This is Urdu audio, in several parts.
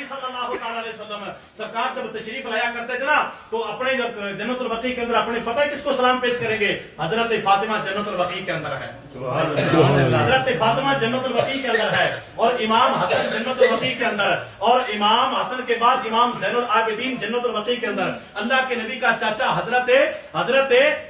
صلی اللہ تعالی علیہ وسلم سرکار جب تشریف لایا کرتے تھے نا تو اپنے جنت البقیع کے اندر اپنے پتہ کس کو سلام پیش کریں گے؟ حضرت فاطمہ جنت البقیع کے اندر ہے، حضرت فاطمہ جنت البقیع کے اندر ہے، اور امام حسن جنت البقیع کے اندر، اور امام حسن کے بعد امام زین العابدین جنت البقیع کے اندر، اللہ کے نبی کا چاچا حضرت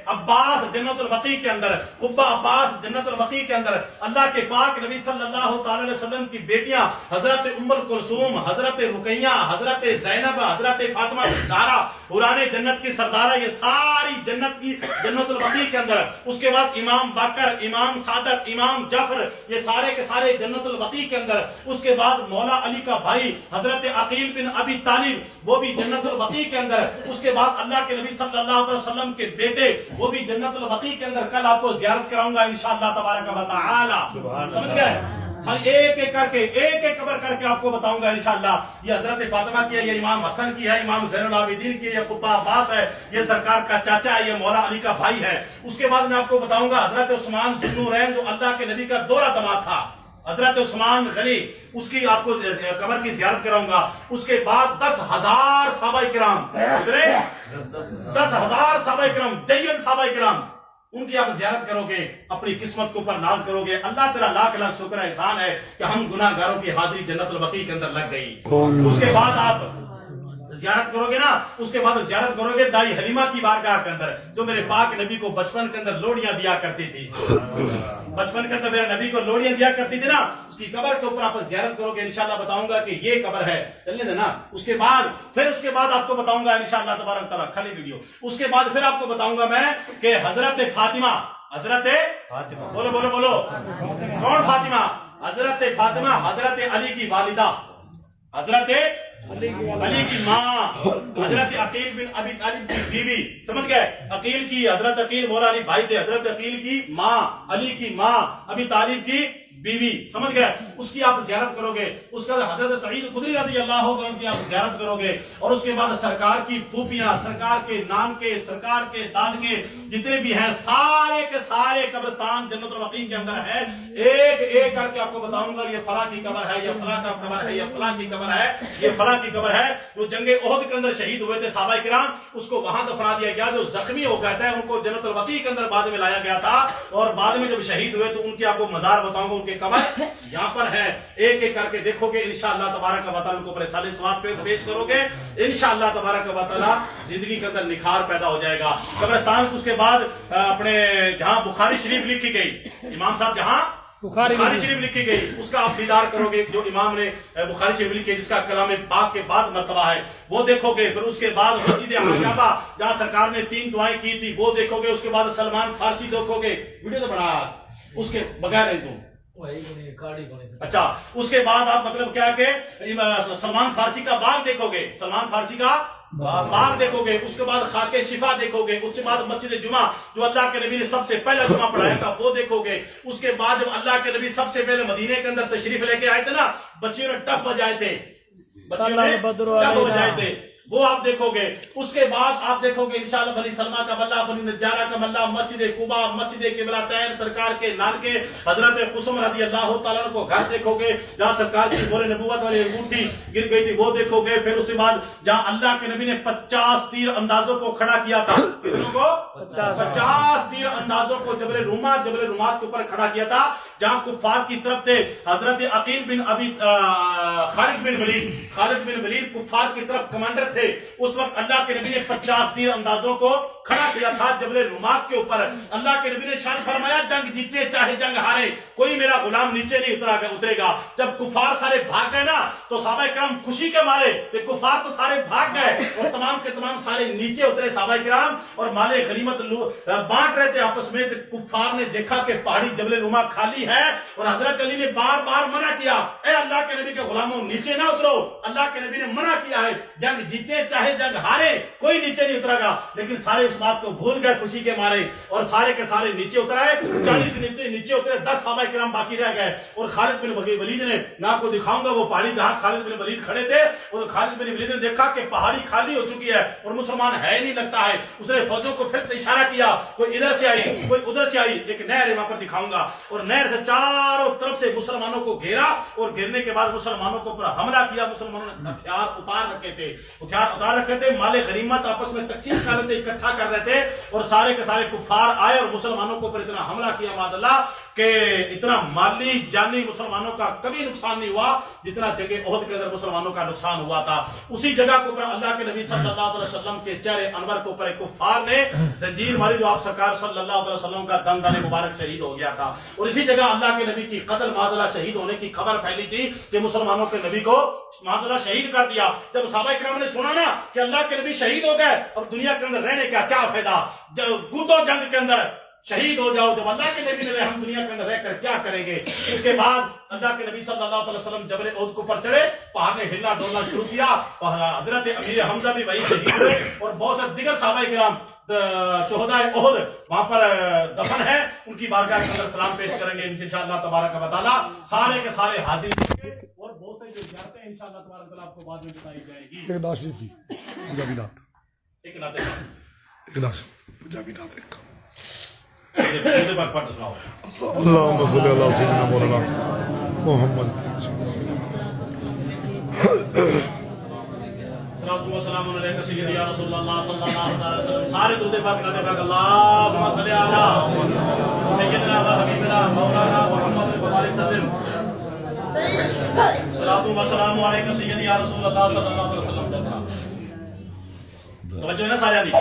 عباس جنت البقیع کے اندر، قبہ عباس جنت البقیع کے اندر، اللہ کے پاک نبی صلی اللہ تعالی علیہ وسلم کی بیٹیاں حضرت ام کلثوم، حضرت رقیہ، حضرت زینب، حضرت فاطمہ زہرا حوران جنت کی سردارہ، یہ ساری جنت البقیع کے اندر۔ اس کے بعد امام باقر، امام صادق، امام جعفر، یہ سارے کے سارے جنت البقیع کے اندر۔ اس کے بعد مولا علی کا بھائی حضرت عقیل بن ابی طالب، وہ بھی جنت البقیع کے اندر۔ اس کے بعد اللہ کے نبی صلی اللہ علیہ وسلم کے بیٹے، وہ بھی جنت البقیع کے اندر۔ کل آپ کو زیارت کراؤں گا انشاءاللہ تبارک و تعالی، سمجھ گئے؟ ایک ایک قبر کر کے آپ کو بتاؤں گا انشاءاللہ۔ یہ حضرت فاطمہ کی ہے، یہ امام حسن کی ہے، امام زین العابدین کی ہے، یہ قبہ عباس ہے، یہ سرکار کا چاچا ہے، یہ مولا علی کا بھائی ہے۔ اس کے بعد میں آپ کو بتاؤں گا حضرت عثمان ذو النورین، جو اللہ کے نبی کا دورہ دماد تھا، حضرت عثمان غنی، اس کی آپ کو قبر کی زیارت کراؤں گا۔ اس کے بعد 10,000 صحابہ کرام، 10,000 صحابہ کرام، جید صحابہ کرام، ان کی آپ زیارت کرو گے، اپنی قسمت کو پر ناز کرو گے۔ اللہ تعالیٰ لاکھ لاکھ شکر احسان ہے کہ ہم گناہ گاروں کی حاضری جنت البقیع کے اندر لگ گئی۔ اس کے بعد آپ زیارت کرو گے نا، اس کے بعد زیارت کرو گے دائی حلیمہ کی بارگاہ کے اندر، جو میرے پاک نبی کو بچپن کے اندر لوڑیاں دیا کرتی تھی، بچپن کے اندر میرے نبی کو لوڑیاں دیا کرتی تھی نا، اس کی قبر کے اوپر آپ زیارت کرو گے انشاءاللہ بتاؤں گا کہ یہ قبر ہے، چلنے دینا۔ اس کے بعد آپ کو بتاؤں گا انشاءاللہ تبارک تعالیٰ، کھلی ویڈیو۔ اس کے بعد پھر آپ کو بتاؤں گا میں کہ حضرت فاطمہ، بولو بولو بولو، کون فاطمہ؟ حضرت فاطمہ حضرت علی کی والدہ، حضرت علی کی ماں، حضرت عقیل بن ابی طالب کی بیوی، سمجھ گئے؟ عقیل کی، حضرت عقیل مولا علی بھائی تھے، حضرت عقیل کی ماں، علی کی ماں، ابی طالب کی بیوی، سمجھ گئے؟ اس کی آپ زیارت کرو گے۔ اس کے بعد حضرت سعید خدری رضی اللہ عنہ کی آپ زیارت کرو گے، اور اس کے بعد سرکار کی پھوپھیاں، سرکار کے نام کے، سرکار کے داد کے جتنے بھی ہیں، سارے کے سارے قبرستان جنت البقیع کے اندر ہے۔ ایک ایک کر کے آپ کو بتاؤں گا، یہ فلاں کی قبر ہے، یہ فلاں کا قبر ہے، یہ فلاں کی قبر ہے، یہ فلاں کی قبر ہے۔ جو جنگ احد کے اندر شہید ہوئے تھے صحابہ کرام، اس کو وہاں دفنا دیا گیا۔ جو زخمی ہو گئے تھے ان کو جنت البقیع کے اندر بعد میں لایا گیا تھا، اور بعد میں جب شہید ہوئے تو ان کی آپ کو مزار بتاؤں گا، ان کے قبر یہاں پر ہے۔ ایک ایک کر کے دیکھو گے انشاءاللہ تبارک و تعالیٰ، کو صالح ثواب پہ پیش کرو گے انشاءاللہ تبارک و تعالیٰ، زندگی کے اندر نکھار پیدا ہو جائے گا۔ قبرستان اس کے بعد اپنے جہاں بخاری شریف لکھی گئی، امام صاحب جہاں بخاری شریف لکھی گئی، اس کا آپ دیدار کرو گے۔ جو امام نے بخاری شریف لکھی، جس کا کلام پاک کے بعد مرتبہ ہے، وہ دیکھو گے۔ پھر اس کے بعد مسجد عجابہ، جہاں سرکار نے 3 دعائیں کی تھی، وہ دیکھو گے۔ اس کے بعد سلمان فارسی دیکھو گے، ویڈیو تو بنا اس کے بغیر نہیں تو اچھا۔ اس کے بعد آپ مطلب کیا کہ سلمان فارسی کا باغ دیکھو گے، سلمان فارسی کا باغ دیکھو گے۔ اس کے بعد خاک شفا دیکھو گے۔ اس کے بعد مسجد جمعہ، جو اللہ کے نبی نے سب سے پہلا جمعہ پڑھایا تھا، وہ دیکھو گے۔ اس کے بعد جب اللہ کے نبی سب سے پہلے مدینے کے اندر تشریف لے کے آئے تھے نا، بچیوں نے ٹپ بجائے تھے، وہ آپ دیکھو گے۔ اس کے بعد آپ دیکھو گے انشاءاللہ بنی سلمہ کا ملہ، بنی نجارہ کا ملہ، مسجد قباء، مسجد قبلتین، سرکار کے نانکے حضرت قسم رضی اللہ تعالیٰ عنہ کو گھر دیکھو گے، جہاں سرکار کی مہر نبوت والی انگوٹھی گر گئی تھی، وہ دیکھو گے۔ پھر اس کے بعد جہاں اللہ کے نبی نے 50 تیر اندازوں کو کھڑا کیا تھا، کتنوں کو؟ 50 تیر اندازوں کو جبل رومات کے اوپر کھڑا کیا تھا، جہاں کفار کی طرف تھے حضرت عقیل بن ابی خالد بن ولید کفار کی طرف کمانڈر تھے۔ اس وقت اللہ کے نبی نے 50 تیر اندازوں کو کھڑا کیا تھا جبل رومات کے اوپر۔ اللہ کے نبی نے شان فرمایا، جنگ جیتے چاہے جنگ ہارے، کوئی میرا غلام نیچے نہیں اترے گا۔ جب کفار سارے بھاگ گئے نا، تو صحابہ کرام خوشی کے مارے کہ کفار تو سارے بھاگ گئے، اور تمام کے تمام سارے نیچے اترے صحابہ کرام، اور مال غنیمت بانٹ رہے تھے آپس میں۔ کفار نے دیکھا کہ پہاڑی جبل روما خالی ہے، اور حضرت علی نے بار بار منع کیا، اے اللہ کے نبی کے غلاموں نیچے نہ اترو۔ اللہ کے نبی نے منع کیا ہے، جنگ جیتے جیتے چاہے جنگ ہارے کوئی نیچے نہیں اترے گا، لیکن سارے اس بات کو بھول گئے خوشی کے مارے اور سارے کے سارے نیچے اترائے، 40 نیچے اترے، 10 صحابہ کرام باقی رہ گئے اور خالد بن ولید نے، میں آپ کو دکھاؤں گا وہ پہاڑی جہاں خالد بن ولید کھڑے تھے، اور خالد بن ولید نے دیکھا کہ پہاڑی خالی ہو چکی ہے اور مسلمان ہے نہیں لگتا ہے، اس نے فوجوں کو پھر اشارہ کیا، کوئی ادھر سے آئی کوئی ادھر سے آئی، ایک نہر ہے وہاں پر دکھاؤں گا، اور نہر سے چاروں طرف سے مسلمانوں کو گھیرا اور گھیرنے کے بعد مسلمانوں کو پر حملہ کیا، مسلمانوں نے ہتھیار اتار رکھے تھے، مال غنیمت آپس میں تقسیم کر رہے تھے، اکٹھا کر رہے تھے، اور سارے کے سارے کفار آئے اور مسلمانوں کو پر اتنا حملہ کیا معاذ اللہ کہ اتنا مالی جانی مسلمانوں کا کبھی نقصان نہیں ہوا جتنا جنگ احد کے اندر مسلمانوں کا نقصان ہوا تھا۔ اسی جگہ کو پر اللہ کے نبی صلی اللہ علیہ وسلم کے چہرے انور کو پر کفار نے زنجیر ماری، جو آپ سرکار صلی اللہ علیہ وسلم کا دندان مبارک شہید ہو گیا تھا، اور اسی جگہ اللہ کے نبی کی قتل معاذ اللہ شہید ہونے کی خبر پھیلی تھی کہ مسلمانوں کے نبی کو معاذ اللہ شہید کر دیا۔ جب صحابہ کرام نے سنا نا کہ اللہ کے نبی شہید ہو گئے، اب دنیا کے اندر رہنے کا کیا فائدہ، کودو جنگ کے اندر شہید ہو جاؤ، جب اللہ کے نبی نے ہم دنیا کے اندر رہ کر کیا کریں گے۔ اس کے بعد اللہ کے نبی صلی اللہ علیہ وسلم جبل احد کو پر چڑھے، پہاڑ نے ہلنا ڈولنا شروع کیا، اور حضرت امیر حمزہ بھی وہی شہید ہوئے، اور بہت سے دیگر صحابہ کرام شہداء احد وہاں پر دفن ہے، ان کی بارگاہ کے اندر سلام پیش کریں گے انشاءاللہ تبارک و تعالی، سارے کے سارے حاضر ہوں گے، اور بہت سے جو زیارتیں انشاءاللہ تبارک و تعالی آپ کو بعد میں بتائی جائے گی۔ ایک ناشری تھی پنجابی نعت، ایک ناطے ایک ناشری پنجابی نعت ایک پر سناؤ۔ اللہم صلی اللہ سیدنا مولانا محمد السلام علیکم سیدی یا رسول اللہ صلی اللہ علیہ وسلم، سارے درود پاک نعت پاک اللہم صلی علی سیدنا و حبیبنا مولانا محمد وبارک وسلم، صلاۃ و سلام علیکم سیدی یا رسول اللہ صلی اللہ علیہ وسلم۔ توجہ ہے نا سارے دی،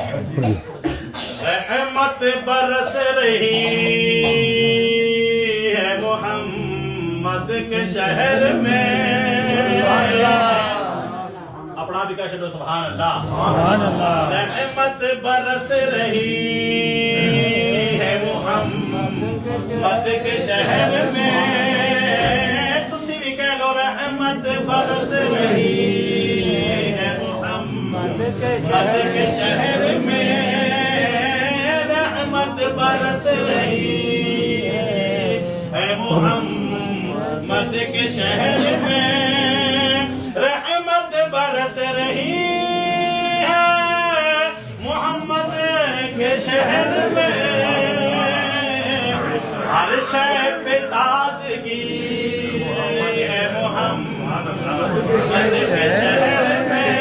رحمت برس رہی ہے محمد کے شہر میں، اپنا بھی کہہ چلو سبحان اللہ، رحمت برس رہی ہے محمد کے شہر میں، تسی بھی کہہ لو رحمت برس رہی ہے محمد کے شہر میں، رحمت برس رہی ہے محمد کے شہر میں، رحمت برس رہی ہے محمد کے شہر میں، ہر شے پہ تازگی ہے محمد کے شہر میں،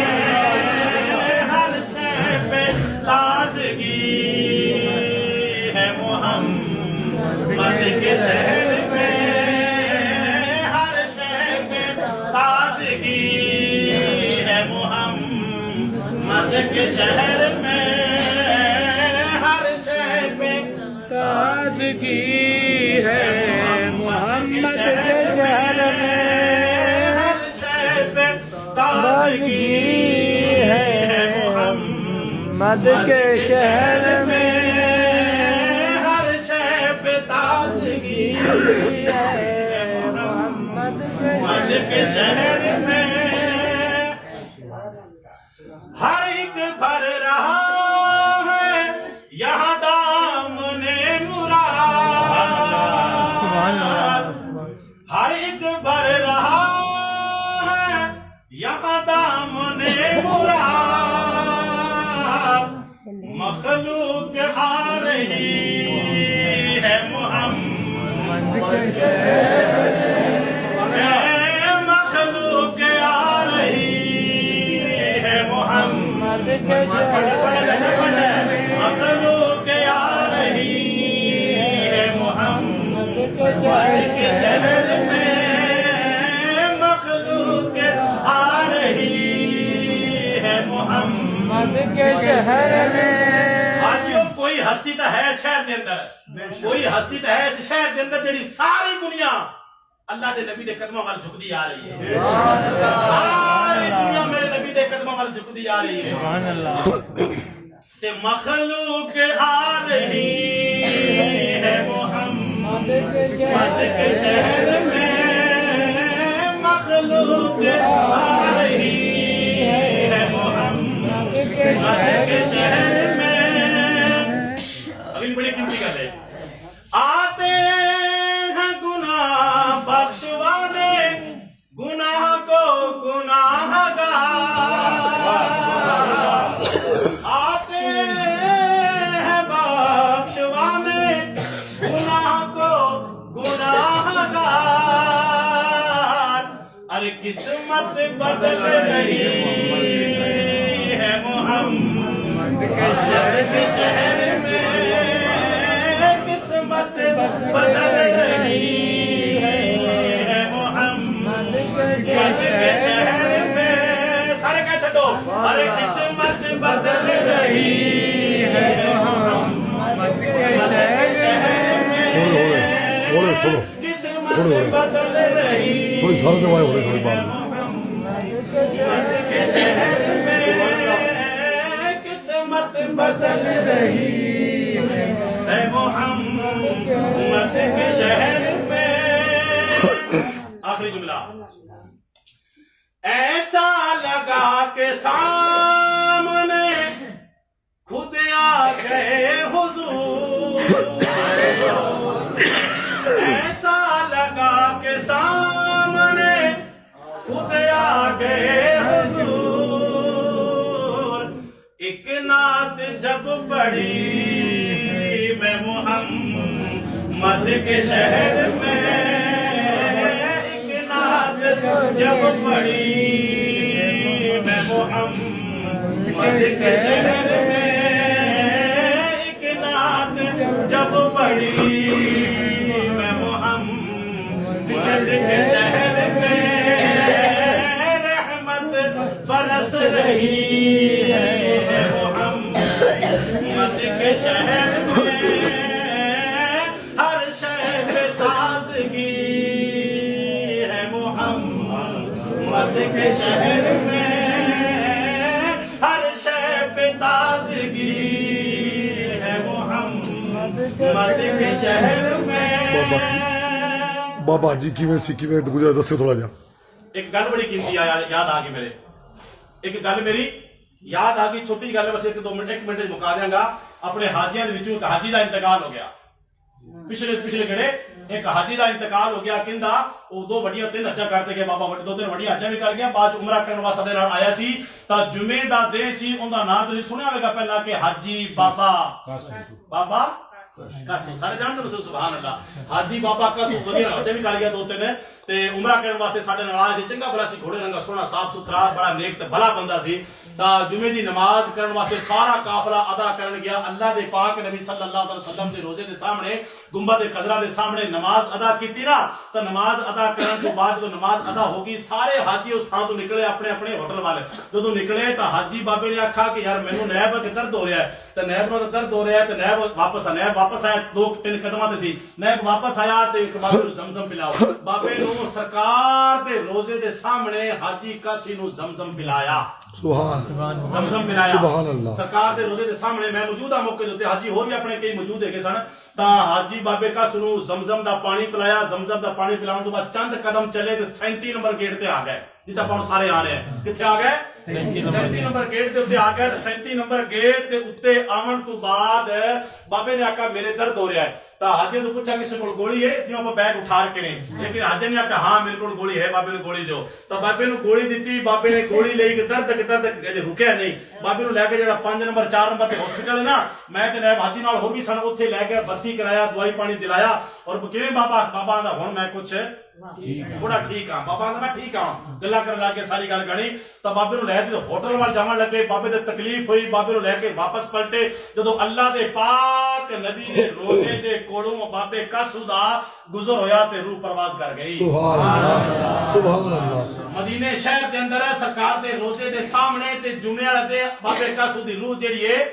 ہر شے پہ تازگی ہے محمد کے شہر میں، ہر شے پہ تازگی ہے محمد کے شہر میں، ہر شے پہ تازگی ہے محمد کے شہر میں، ہر شے پہ تازگی ہے محمد کے شہر میں، ہر شے پہ تازگی ہے محمد کے شہر میں، ہر ایک بھر رہا ہے یہاں دامن مراد، ہر ایک بھر رہا ہے یہاں دامن مراد، مخلوق آ رہی ہے محمد کے شہر میں، مخلوق آ رہی ہے محمد کے شہر میں، مخلوق آ رہی ہے محمد کے شہر میں، مخلوق آ رہی ہے محمد کے شہر میں۔ آجیو کوئی ہستی تو ہے شہر دے اندر، کوئی ہستی تو ہے اس شہر دے اندر جڑی ساری دنیا اللہ دے نبی دے قدموں وال جھکدی آ رہی ہے، ساری دنیا میرے نبی دے قدموں وال جھکدی آ رہی ہے، تے مخلوق آ رہی ہے محمد کے شہر میں، مخلوق آ رہی ہے محمد قسمت بدل رہی ہے محمد کے شہر میں قسمت بدل رہی ہے محمد کے شہر میں سارے کہہ چھٹو ارے قسمت بدل رہی ہے محمد کے شہر میں قسمت بدل رہی تھوڑی سارے دوائی ہو رہی تھوڑی بات محمد کے شہر میں قسمت بدل رہی ہے محمد کے شہر میں آخری جملہ ایسا لگا کہ سامنے خود آ گئے حضور ایسا لگا کہ سامنے خود آ گئے حضور ایک نعت جب پڑھی میں محمد کے شہر میں ایک نعت جب پڑھی میں محمد کے شہر میں ایک نعت جب پڑھی میں محمد کے شہر میں رحمت برس رہی ہے محمد کے شہر میں ہر شہر تازگی ہے محمد کے شہر میں ہر شہر تازگی ہے محمد کے شہر میں بابا جی کیویں سی کیویں گزرا دسو تھوڑا جا ایک گل بڑی قیمتی یاد آ گئی میرے ایک گل میری یاد آ گئی چھوٹی گل بس ایک منٹ مکا دیاں گا اپنے حاجیاں دے وچوں ایک حاجی دا انتقال ہو گیا پچھلے گڑے ایک حاجی دا انتقال ہو گیا کہندا وہ دو وڈیاں تین حجاں کرتے گئے بابا دو تین وڈیاں حجاں بھی کر گیا بعد عمرہ کرن واسطے ساڈے نال آیا سی تا جمعے دا دن سی اوندا نام تسی سنیا ہوگا پہلا کہ حاجی بابا کاشی سارے جانتے ہو سبحان اللہ حاجی بابا کا تو ودیع حجاں بھی کر گیا دو تین تے عمرہ کرن واسطے ساڈے نال آیا سی چنگا بھلا سی گھوڑے رنگا سونا صاف ستھرا بڑا نیک تے بھلا بندہ سی تا جمعے دی نماز کرن واسطے سارا قافلہ ادا کرن گیا اللہ دے پاک نبی صلی اللہ علیہ وسلم دے روزے دے سامنے گنبد خضرا دے سامنے نماز ادا کیتی نا تو نماز ادا کرن تو بعد جو نماز ادا ہو گئی سارے حاجی اس تھان تو نکلے اپنے اپنے ہوٹل والے جدوں نکلے تو حاجی بابے نے آکھا کہ یار مینوں نیب کے درد ہو رہا ہے تو نیب نوں درد ہو رہا ہے تو نیب واپس آیا دو تین قدماں تے سی نیب واپس آیا تے ایک بابے نوں زمزم پلاؤ بابے نوں سرکار دے روزے دے سامنے حاجی کاشی نوں زمزم پلایا سبحان زمزم پلایا سبحان اللہ سرکار دے روزے دے سامنے میں موجود ہاں موقع دے حاجی ہور بھی اپنے کئی موجود ہے سن تا حاجی بابے کا سنو زمزم دا پانی پلایا زمزم دا پانی پلاون تو بعد چند قدم چلے تے 37 نمبر گیٹ تے آ گئے جتھے اپن سارے آ رہے ہیں کتھے آ گئے 37 نمبر گیٹ دے اوتے آ گئے 37 نمبر گیٹ دے اوتے آون تو بعد بابے نے آکھا میرے درد ہو رہا ہے تا حاجی نے پوچھا کسی کول گولی ہے جی آپ بیگ اٹھا کے نہیں لیکن حاجی نے آکھا ہاں میرے کول گولی ہے بابے نے گولی دیو تا بابے نے گولی دتی بابے نے گولی لئی کہ درد رکیا نہیں بابے نو لے کے جڑا 5 نمبر 4 نمبر تے ہسپتال ہے نا میں تے نیب حاجی نال ہور بھی سن اوتھے لے کے بھرتی کرایا دوائی پانی دلایا اور کیویں بابا دا ہن میں کچھ تھوڑا ٹھیک ہاں بابا دا میں ٹھیک ہاں گلا کرن لگ کے ساری گل گنی تا بابے نو لے کے ہوٹل وال جاون لگے بابے تے تکلیف ہوئی بابے نو لے کے واپس پلٹے جدوں اللہ دے پاک نبی دے روزے دے کوڑوں بابے کا سودا گزر ہویا تے روح پرواز کر گئی سبحان اللہ سبحان اللہ مدینے شہر دے اندر سرکار دے روزے دے سامنے تے جمعے والے دے بابے کا سودی روح جڑی ہے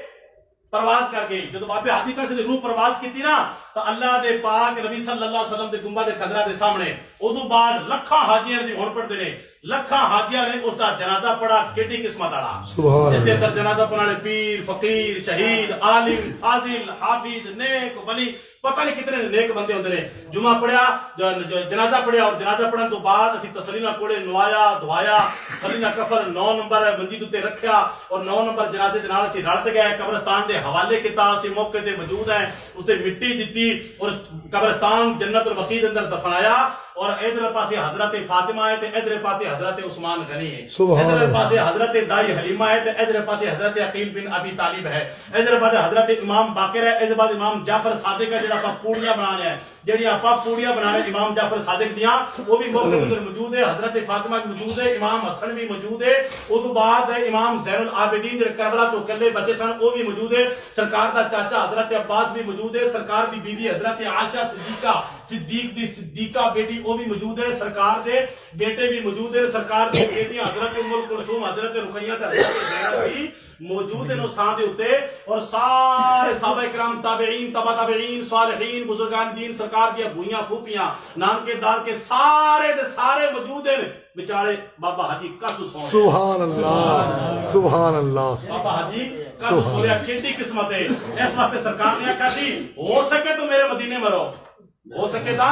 پرواز کر گئی جدو بابے حاجی کا سے روح پرواز کیتی نا تو اللہ دے پاک نبی صلی اللہ علیہ وسلم دے گنبد خضرا دے سامنے ادو بعد لکھاں حاجیاں دی ہون پڑھتے نے لکھاں حاجیاں نے اس دا جنازہ پڑھا کیڑی قسمت والا سبحان اس دے اندر جنازہ پڑھانے پیر فقیر شہید عالم فاضل حافظ نیک ولی پتہ نہیں کتنے نیک بندے ہوندے نے جمعہ پڑھیا جنازہ پڑھیا اور جنازہ پڑھن تو بعد اسی تسلینا کوڑے نوایا دھوایا سلینا کفن 9 نمبر مسجد تے رکھیا اور 9 نمبر جنازے دے نال اسی رلت گئے قبرستان دے حوالے کیتا اسی موقع تے موجود ہیں اس تے مٹی دتی اور قبرستان جنت البقیع دے اندر دفنایا اور ادھر پاسے حضرت فاطمہ ہے تے ادھر پاسے حضرت عثمان غنی ہے، سبحان ادھر اللہ۔ پاسے حضرت دائی حلیمہ ہے تے ادھر پاسے حضرت عقیل بن ابی طالب ہے، ادھر پاسے حضرت امام باقر ہے، ادھر پاسے امام جعفر صادق ہے جڑا آپ پوڑیاں بنانے ہیں، جڑی آپ پوڑیاں بنانے امام جعفر صادق دیاں وہ بھی موقع ادھر موجود ہے، حضرت فاطمہ بھی موجود ہے، امام حسن بھی موجود ہے، اس بعد امام زین العابدین جو کربلا تو کلے بچے سن وہ بھی موجود ہے، سرکار دا چاچا حضرت عباس بھی موجود ہے، سرکار دی بیوی حضرت عائشہ صدیق دی صدیقہ بیٹی وہ بھی موجود ہے، سرکار دے بیٹے بھی موجود ہے، سرکار دی بیٹی حضرت ام کلثوم حضرت رقیہ تے حضرت زینب بھی موجود ہیں اس تھان دے اوتے، اور سارے صحابہ کرام تابعین تبع تابعین صالحین بزرگان دین سرکار دی بھوئیاں پھوپیاں نام کے دار کے سارے دے سارے موجود ہیں، بیچارے بابا حاجی کسو سونے سبحان اللہ سبحان اللہ بابا حاجی کسو سونے کیڑی قسمت ہے، اس واسطے سرکار نے کہا سی ہو سکے تو میرے مدینے مرو، ہو سکے تا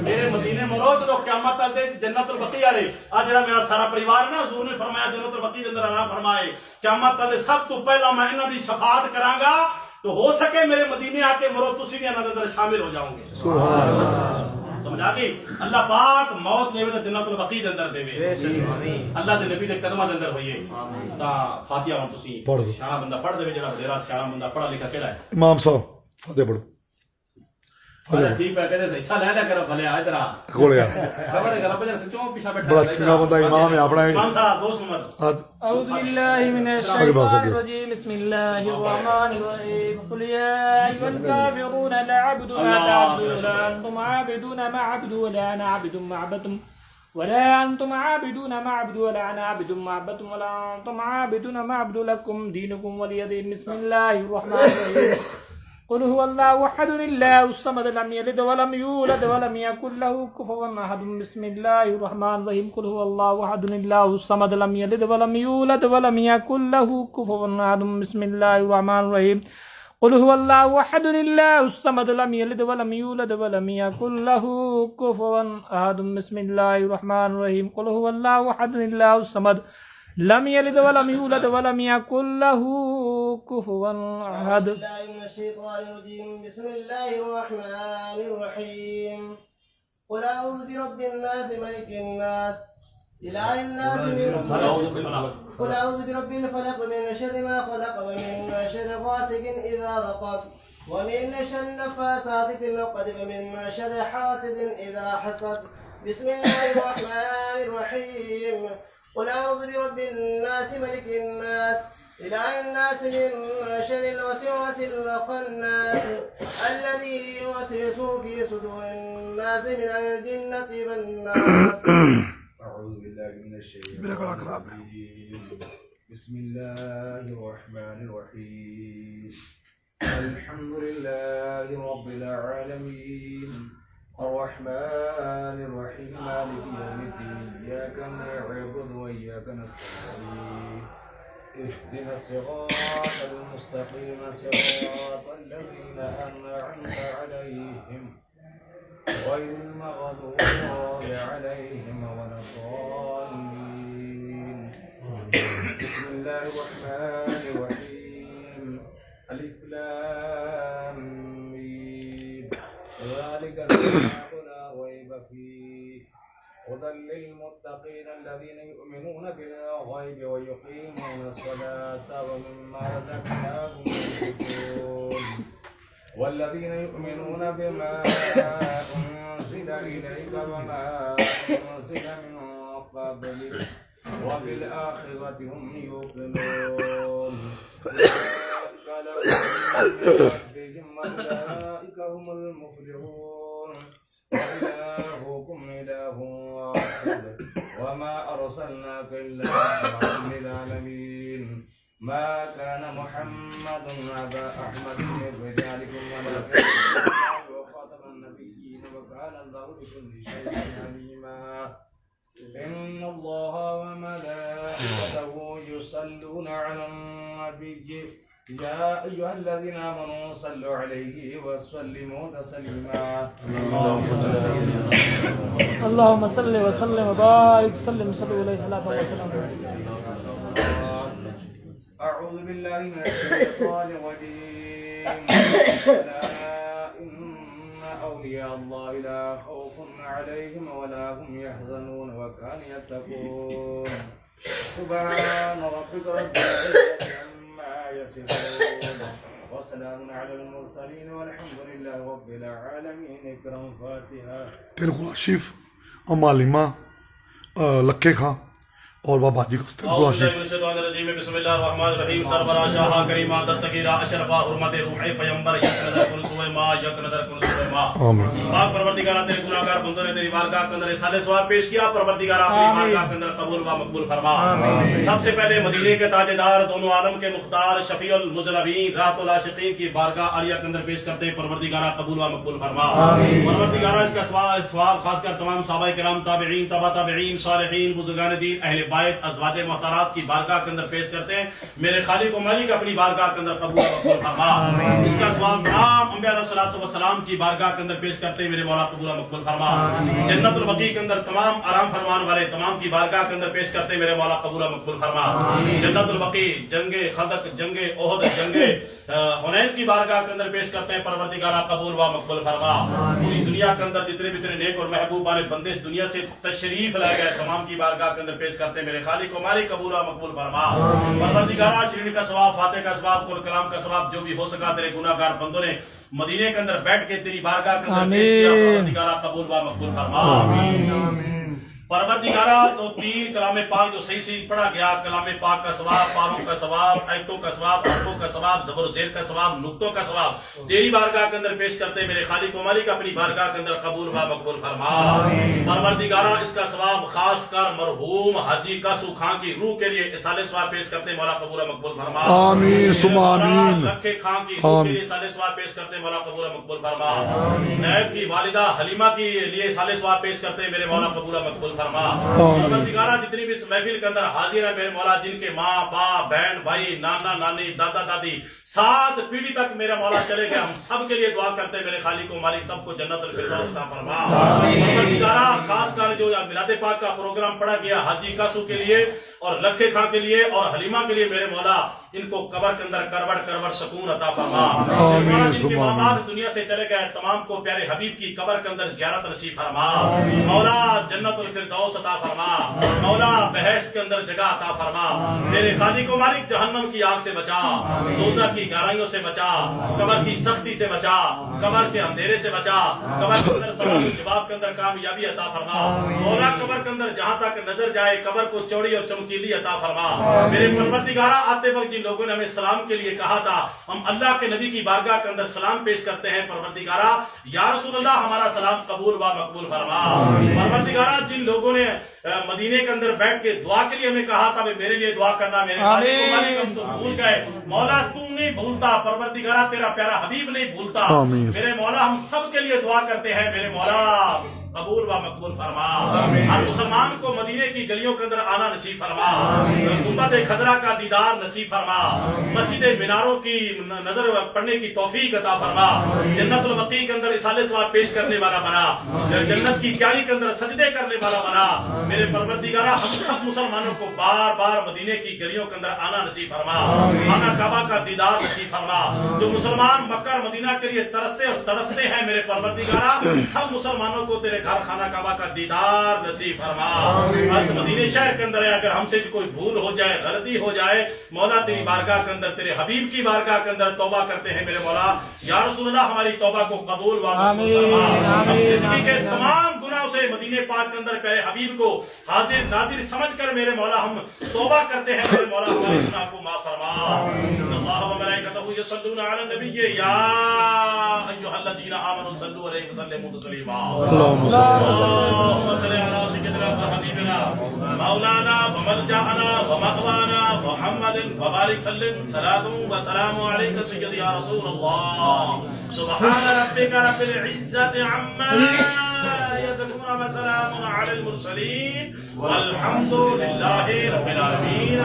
میرے مدینے مرو تو قیامت تک دے جنت البقیع والے آ جڑا میرا سارا پریوار نا حضور نے فرمایا جنت البقیع دے اندر آنا فرمائے قیامت تک سب تو پہلا میں انہاں دی شفاعت کراں گا، تو ہو سکے میرے مدینے آ کے مرو تسی بھی انہاں دے اندر شامل ہو جاؤ گے، سبحان اللہ سمجھا گئی؟ اللہ پاک موت دے تے جنت البقیع دے اندر دے اللہ دے نبی دے قدماں دے اندر ہوئیے تا فاتحہ ہن تسی پڑھ دو۔ سیاح بندہ پڑھ دے جڑا ذرا سیاح بندہ پڑھا لکھا کیڑا ہے امام صاحب فاتح پڑھو ارے ٹھیک ہے کہتے حصہ لے لیا کرو بھلے ادھر آ کھولے آ خبر ہے رب جان کیوں پیچھے بیٹھا بڑا چنگا بندہ امام ہے اپنا امام صاحب دوست نمبر أعوذ بالله من الشيطان الرجيم بسم الله الرحمن الرحيم قل يا أيها الكافرون لا أعبد ما تعبدون ولا أنتم عابدون ما أعبد ولا أنا عابد ما عبدتم ولا أنتم عابدون ما أعبد ولا أنا عابد ما عبدتم ولا أنتم عابدون ما أعبد لكم دينكم ولي دين بسم الله الرحمن الرحيم قل هو الله أحد الله الصمد لم يلد ولم يولد ولم يكن له كفوا أحد بسم الله الرحمن الرحيم قل هو الله أحد الله الصمد لم يلد ولم يولد ولم يكن له كفوا أحد بسم الله الرحمن الرحيم قل هو الله أحد الله الصمد لم يلد ولم يولد ولم يكن له كفوا أحد بسم الله الرحمن الرحيم قل هو الله أحد الله الصمد لم يلد ولم يولد ولم يكن له كفوا أحد. بالله من الشيطان الرجيم بسم الله الرحمن الرحيم قل أعوذ برب الناس ملك الناس إله الناس قل أعوذ برب الفلق من شر ما خلق ومن شر غاسق إذا وقب ومن شر النفاثات في العقد ومن شر حاسد إذا حسد بسم الله الرحمن الرحيم قل أعوذ برب الناس ملك الناس إله الناس من شر الوسواس الخناس الذي يوسوس في صدور الناس من الجنة والناس. أعوذ بالله من الشيطان الرجيم بسم الله الرحمن الرحيم الحمد لله رب العالمين الرحمن الرحيم مالك يوم الدين إياك نعبد وإياك نستعين اهدنا الصراط المستقيم صراط الذين أنعمت عليهم غير المغضوب عليهم ولا الضالين. بسم الله الرحمن الرحيم ألف لام ميم ذلك الكتاب لا ريب فيه هدى للمتقين الذين يؤمنون بالغيب ويقيمون الصلاة ومما رزقناهم ينفقون والذين يؤمنون بما أنزل إليك وما أنزل من قبلك وبالآخرة هم يوقنون أولئك لهم ربهم وأولئك هم المفلحون وإلهكم إله واحد وما أرسلناك إلا رحمة للعالمين. ما كان محمد أبا أحمد من رجالكم ولكن وخاتم النبيين وكان الله بكل شيء عليما. إن الله وملائكته يصلون على النبي يا أيها الذين آمنوا صلوا عليه وسلموا تسليما. اللهم صل وسلم وبارك سلم صلوا عليه الصلاة والسلام. أعوذ بالله من الشيطان الرجيم. ألا إن أولياء الله لا خوف عليهم ولا هم يحزنون وكانوا يتقون سبحان ربك رب العزة عما يصفون وسلام على المرسلين والحمد لله رب العالمين. اکرم فاتحہ. تیرے کو آشف اور معلمہ لکھے خاں اور بابا جی کو اعوذ باللہ من الشیطان الرجیم بسم اللہ الرحمن الرحیم. سربراہ شاہ کریمہ دستگیرہ اشرفہ حرمت روح پیغمبر یک نظر کن سوئے ماں یک نظر کن سوئے ماں. پاک پروردگارہ تیرے گناہگار بندوں نے تیری بارگاہ کے اندر رسالے ثواب پیش کیا. پروردگارہ اپنی بارگاہ کے اندر قبول و مقبول فرما. سب سے پہلے مدینے کے تاجدار دونوں عالم کے مختار شفیع المذنبین راحت العاشقین کی بارگاہ عالیہ کے اندر پیش کرتے پروردگارہ قبول و مقبول فرما. پروردگارہ اس کا ثواب خاص کر تمام صحابہ کرام تابعین تبع تابعین صالحین بزرگان دین اہل بیت ازواج محترات کی بارگاہ کے اندر پیش کرتے ہیں. میرے خالق و مالک اپنی بارگاہ کے اندر قبول و مقبول فرما. اس کا ثواب تمام انبیاء علیہ الصلوۃ والسلام کی بارگاہ کے اندر پیش کرتے ہیں. میرے مولا قبول و مقبول فرما. جنت البقیع کے اندر تمام آرام فرمان والے تمام کی بارگاہ کے اندر پیش کرتے ہیں. میرے مولا قبول و مقبول فرما. جنت البقیع جنگ خندق جنگ احد جنگ حنین کی بارگاہ کے اندر پیش کرتے ہیں. پروردگارہ قبول و مقبول فرما. پوری دنیا کے اندر جتنے بھی تیرے نیک اور محبوب والے بندے اس دنیا سے تشریف لائے گئے تمام کی بارگاہ کے اندر پیش کرتے ہیں. میرے خالق و مالک قبول و مقبول فرما. پروردگارہ شرین کا ثواب فاتح کا ثواب قرآن کلام کا ثواب جو بھی ہو سکا تیرے گناہگار بندوں نے مدینے کے اندر بیٹھ کے تیری بارگاہ کے اندر پیش کیا. پروردگارہ قبول و مقبول فرما. پروردگارہ تو تین کلام پاک جو صحیح صحیح پڑھا گیا کلام پاک کا ثواب پاروں کا ثواب آیتوں کا ثواب حرفوں کا ثواب زبر و زیر کا ثواب نقطوں کا ثواب تیری بارگاہ کے اندر پیش کرتے. میرے خالق و مالک اپنی بارگاہ کے اندر قبول و مقبول فرما. پروردگارہ اس کا ثواب خاص کر مرحوم حاجی کاسو خان کی روح کے لیے اصالہ ثواب پیش کرتے. مولا قبول و مقبول فرما. آمین ثم آمین. لکھے خان کی روح کے لیے اصالہ ثواب پیش کرتے. مولا قبول و مقبول فرما. نیب کی والدہ حلیمہ کے لیے اصالہ ثواب پیش کرتے. میرے مولا قبول و مقبول فرما. پروردگارہ جتنی بھی اس محفل کے اندر حاضر ہے میرے مولا جن کے ماں باپ بہن بھائی نانا نانی دادا دادی 7 پیڑھی تک میرے مولا چلے گئے ہم سب کے لیے دعا کرتے ہیں. میرے خالق و مالک سب کو جنت الفردوس عطا فرما. پروردگارہ خاص کر جو میلاد پاک کا پروگرام پڑھا گیا حاجی کاسو کے لیے اور لکھے خان کے لیے اور حلیمہ کے لیے میرے مولا ان کو قبر کے اندر کروڑ سکون عطا فرما. جن کے ماں باپ دنیا سے چلے گئے تمام کو پیارے حبیب کی قبر کے اندر زیارت نصیب فرما. مولا جنت الفردوس عطا فرما. مولا بہشت کے اندر جگہ عطا فرما. میرے خالق و مالک جہنم کی آگ سے بچا دوزخ کی گہرائیوں سے بچا قبر کی سختی سے بچا قبر کے اندھیرے سے بچا قبر کے اندر سوال جواب کے اندر کامیابی عطا فرما. مولا قبر کے اندر جہاں تک نظر جائے قبر کو چوڑی اور چمکیلی عطا فرما. میرے پروردگارہ آتے وقت جن لوگوں نے ہمیں سلام کے لیے کہا تھا ہم اللہ کے نبی کی بارگاہ کے اندر سلام پیش کرتے ہیں. پروردگارہ یا رسول اللہ ہمارا سلام قبول و مقبول فرما. پروردگارہ جن لوگوں نے مدینے کے اندر بیٹھ کے دعا کے لیے ہمیں کہا تھا میرے لیے دعا کرنا میرے خالق و مالک ہم تو بھول گئے. مولا تو نہیں بھولتا. پروردگارہ تیرا پیارا حبیب نہیں بھولتا. میرے مولا ہم سب کے لیے دعا کرتے ہیں. میرے مولا قبول و مقبول فرما. ہر مسلمان کو مدینے کی گلیوں کے اندر آنا نصیب فرما. گنبد خضرا کا دیدار نصیب فرما. مسجد میناروں کی نظر پڑھنے کی توفیق عطا فرما. جنت البقیع کے اندر اصالہ ثواب پیش کرنے والا بنا. جنت کی کیاری کے اندر سجدے کرنے والا بنا. میرے پروردگارہ ہم سب مسلمانوں کو بار بار مدینے کی گلیوں کے اندر آنا نصیب فرما. خانہ کعبہ کا دیدار نصیب فرما. جو مسلمان مکہ اور مدینہ کے لیے ترستے اور تڑپتے ہیں میرے پروردگارہ سب مسلمانوں کو تیرے گھر خانہ کعبہ کا دیدار نصیب فرما. اس مدینے شہر کے اندر اگر ہم سے کوئی بھول ہو جائے غلطی ہو جائے مولا تیری بارگاہ کے اندر تیرے حبیب کی بارگاہ کے اندر توبہ کرتے ہیں. میرے مولا یا رسول اللہ ہماری توبہ کو قبول و مقبول فرما. ہم زندگی کے تمام گناہوں سے مدینے پاک کے اندر پیارے حبیب کو حاضر ناظر سمجھ کر میرے مولا ہم توبہ کرتے ہیں. میرے مولا ہمارے گناہ کو معاف فرما. اللہ و ملائکتہ یصلون علی النبی یا ایھا الذین آمنوا صلوا علیہ وسلموا تسلیما. اللهم صل على سيدنا وحبيبنا مولانا وملجأنا ومأوانا محمد وبارك سلم صلاة وسلام عليك سيدي يا رسول الله. سبحان ربك رب العزة عما يصفون وسلام على المرسلين والحمد لله رب العالمين.